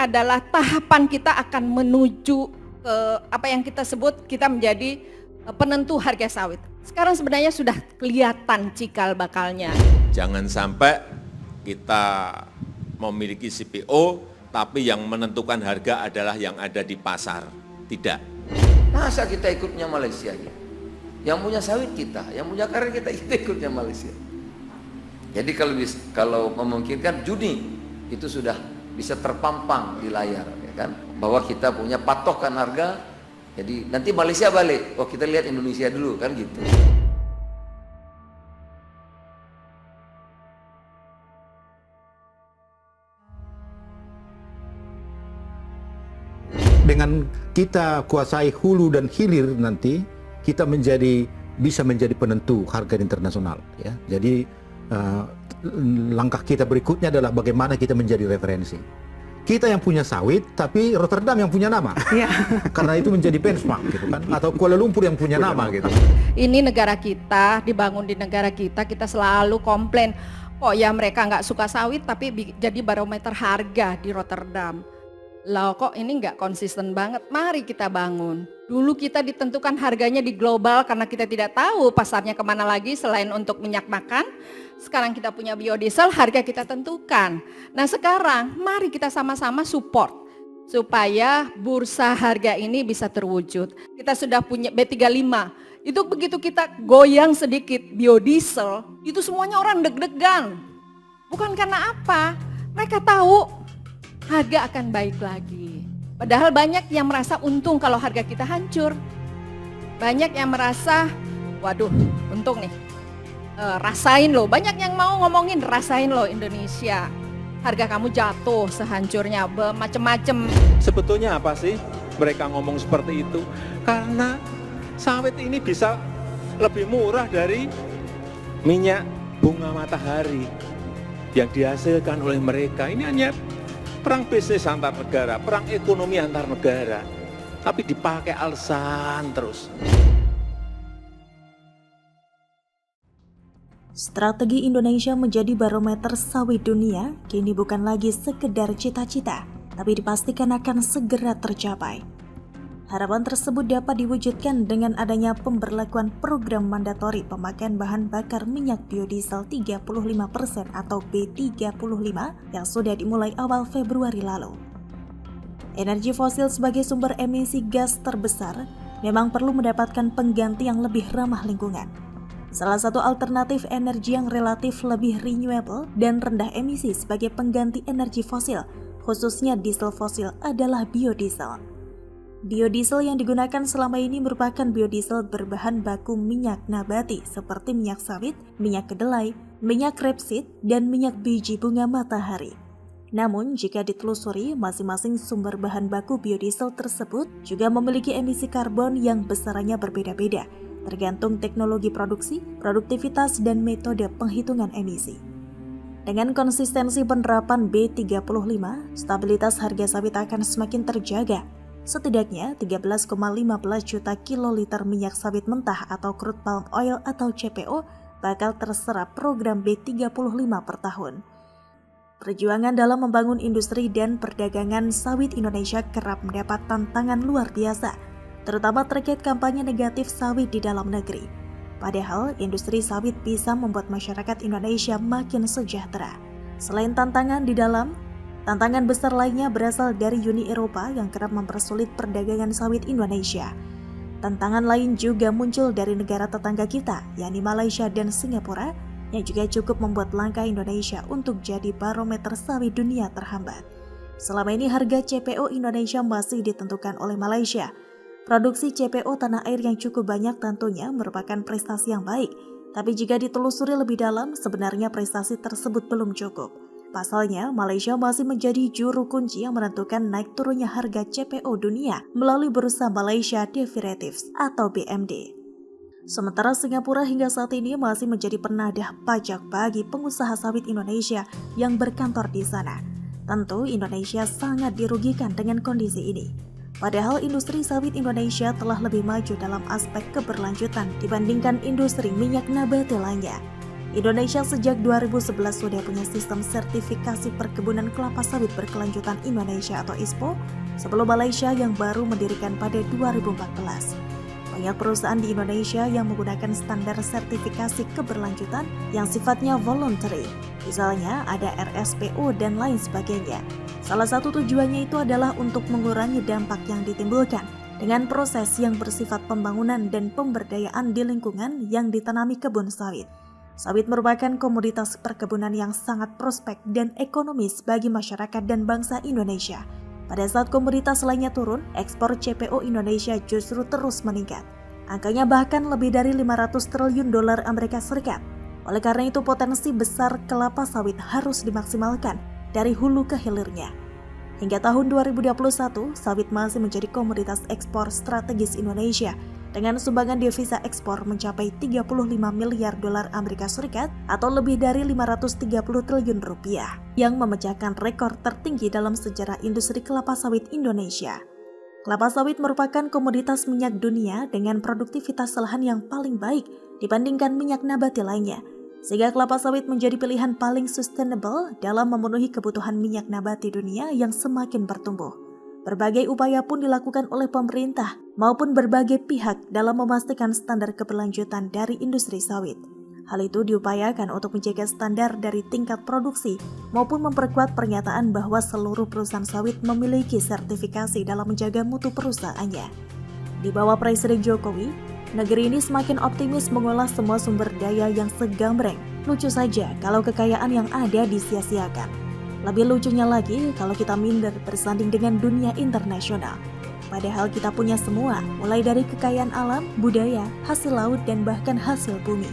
adalah tahapan kita akan menuju ke apa yang kita sebut kita menjadi penentu harga sawit. Sekarang sebenarnya sudah kelihatan cikal bakalnya. Jangan sampai kita memiliki CPO, tapi yang menentukan harga adalah yang ada di pasar. Tidak. Masa kita ikutnya Malaysia? Yang punya sawit kita, yang punya karet kita ikutnya Malaysia. Jadi kalau memungkinkan Juni itu sudah bisa terpampang di layar, ya kan? Bahwa kita punya patokan harga. Jadi nanti Malaysia balik, oh kita lihat Indonesia dulu, kan gitu. Dengan kita kuasai hulu dan hilir nanti, kita bisa menjadi penentu harga internasional. Ya. Jadi langkah kita berikutnya adalah bagaimana kita menjadi referensi. Kita yang punya sawit, tapi Rotterdam yang punya nama. Ya. Karena itu menjadi benchmark gitu kan, atau Kuala Lumpur yang punya nama gitu. Ini negara kita, dibangun di negara kita selalu komplain, kok ya mereka nggak suka sawit tapi jadi barometer harga di Rotterdam. Lah kok ini nggak konsisten banget, mari kita bangun. Dulu kita ditentukan harganya di global karena kita tidak tahu pasarnya kemana lagi selain untuk minyak makan. Sekarang kita punya biodiesel, harga kita tentukan. Nah sekarang mari kita sama-sama support supaya bursa harga ini bisa terwujud. Kita sudah punya B35, itu begitu kita goyang sedikit biodiesel, itu semuanya orang deg-degan. Bukan karena apa, mereka tahu harga akan baik lagi. Padahal banyak yang merasa untung kalau harga kita hancur. Banyak yang merasa, waduh untung nih, rasain loh. Banyak yang mau ngomongin, rasain loh Indonesia, harga kamu jatuh sehancurnya, macem-macem. Sebetulnya apa sih mereka ngomong seperti itu? Karena sawit ini bisa lebih murah dari minyak bunga matahari yang dihasilkan oleh mereka. Ini hanya perang bisnis antar negara, perang ekonomi antar negara, tapi dipakai alasan terus. Strategi Indonesia menjadi barometer sawit dunia kini bukan lagi sekedar cita-cita, tapi dipastikan akan segera tercapai. Harapan tersebut dapat diwujudkan dengan adanya pemberlakuan program mandatori pemakaian bahan bakar minyak biodiesel 35% atau B35 yang sudah dimulai awal Februari lalu. Energi fosil sebagai sumber emisi gas terbesar memang perlu mendapatkan pengganti yang lebih ramah lingkungan. Salah satu alternatif energi yang relatif lebih renewable dan rendah emisi sebagai pengganti energi fosil, khususnya diesel fosil, adalah biodiesel. Biodiesel yang digunakan selama ini merupakan biodiesel berbahan baku minyak nabati seperti minyak sawit, minyak kedelai, minyak rapeseed, dan minyak biji bunga matahari. Namun, jika ditelusuri, masing-masing sumber bahan baku biodiesel tersebut juga memiliki emisi karbon yang besarannya berbeda-beda, tergantung teknologi produksi, produktivitas, dan metode penghitungan emisi. Dengan konsistensi penerapan B35, stabilitas harga sawit akan semakin terjaga. Setidaknya 13,15 juta kiloliter minyak sawit mentah atau crude palm oil atau CPO bakal terserap program B35 per tahun. Perjuangan dalam membangun industri dan perdagangan sawit Indonesia kerap mendapat tantangan luar biasa, terutama terkait kampanye negatif sawit di dalam negeri. Padahal industri sawit bisa membuat masyarakat Indonesia makin sejahtera. Selain tantangan di dalam, tantangan besar lainnya berasal dari Uni Eropa yang kerap mempersulit perdagangan sawit Indonesia. Tantangan lain juga muncul dari negara tetangga kita, yakni Malaysia dan Singapura, yang juga cukup membuat langkah Indonesia untuk jadi barometer sawit dunia terhambat. Selama ini harga CPO Indonesia masih ditentukan oleh Malaysia. Produksi CPO tanah air yang cukup banyak tentunya merupakan prestasi yang baik, tapi jika ditelusuri lebih dalam, sebenarnya prestasi tersebut belum cukup. Pasalnya, Malaysia masih menjadi juru kunci yang menentukan naik turunnya harga CPO dunia melalui Bursa Malaysia Derivatives atau BMD. Sementara Singapura hingga saat ini masih menjadi penadah pajak bagi pengusaha sawit Indonesia yang berkantor di sana. Tentu Indonesia sangat dirugikan dengan kondisi ini. Padahal industri sawit Indonesia telah lebih maju dalam aspek keberlanjutan dibandingkan industri minyak nabati lainnya. Indonesia sejak 2011 sudah punya sistem sertifikasi perkebunan kelapa sawit berkelanjutan Indonesia atau ISPO sebelum Malaysia yang baru mendirikan pada 2014. Banyak perusahaan di Indonesia yang menggunakan standar sertifikasi keberlanjutan yang sifatnya voluntary. Misalnya ada RSPO dan lain sebagainya. Salah satu tujuannya itu adalah untuk mengurangi dampak yang ditimbulkan dengan proses yang bersifat pembangunan dan pemberdayaan di lingkungan yang ditanami kebun sawit. Sawit merupakan komoditas perkebunan yang sangat prospek dan ekonomis bagi masyarakat dan bangsa Indonesia. Pada saat komoditas lainnya turun, ekspor CPO Indonesia justru terus meningkat. Angkanya bahkan lebih dari 500 triliun dolar Amerika Serikat. Oleh karena itu potensi besar kelapa sawit harus dimaksimalkan dari hulu ke hilirnya. Hingga tahun 2021, sawit masih menjadi komoditas ekspor strategis Indonesia dengan sumbangan devisa ekspor mencapai 35 miliar dolar Amerika Serikat atau lebih dari 530 triliun rupiah yang memecahkan rekor tertinggi dalam sejarah industri kelapa sawit Indonesia. Kelapa sawit merupakan komoditas minyak dunia dengan produktivitas lahan yang paling baik dibandingkan minyak nabati lainnya, sehingga kelapa sawit menjadi pilihan paling sustainable dalam memenuhi kebutuhan minyak nabati dunia yang semakin bertumbuh. Berbagai upaya pun dilakukan oleh pemerintah maupun berbagai pihak dalam memastikan standar keberlanjutan dari industri sawit. Hal itu diupayakan untuk menjaga standar dari tingkat produksi maupun memperkuat pernyataan bahwa seluruh perusahaan sawit memiliki sertifikasi dalam menjaga mutu perusahaannya. Di bawah Presiden Jokowi, negeri ini semakin optimis mengolah semua sumber daya yang segambreng. Lucu saja kalau kekayaan yang ada disia-siakan. Lebih lucunya lagi kalau kita minder bersanding dengan dunia internasional. Padahal kita punya semua, mulai dari kekayaan alam, budaya, hasil laut, dan bahkan hasil bumi.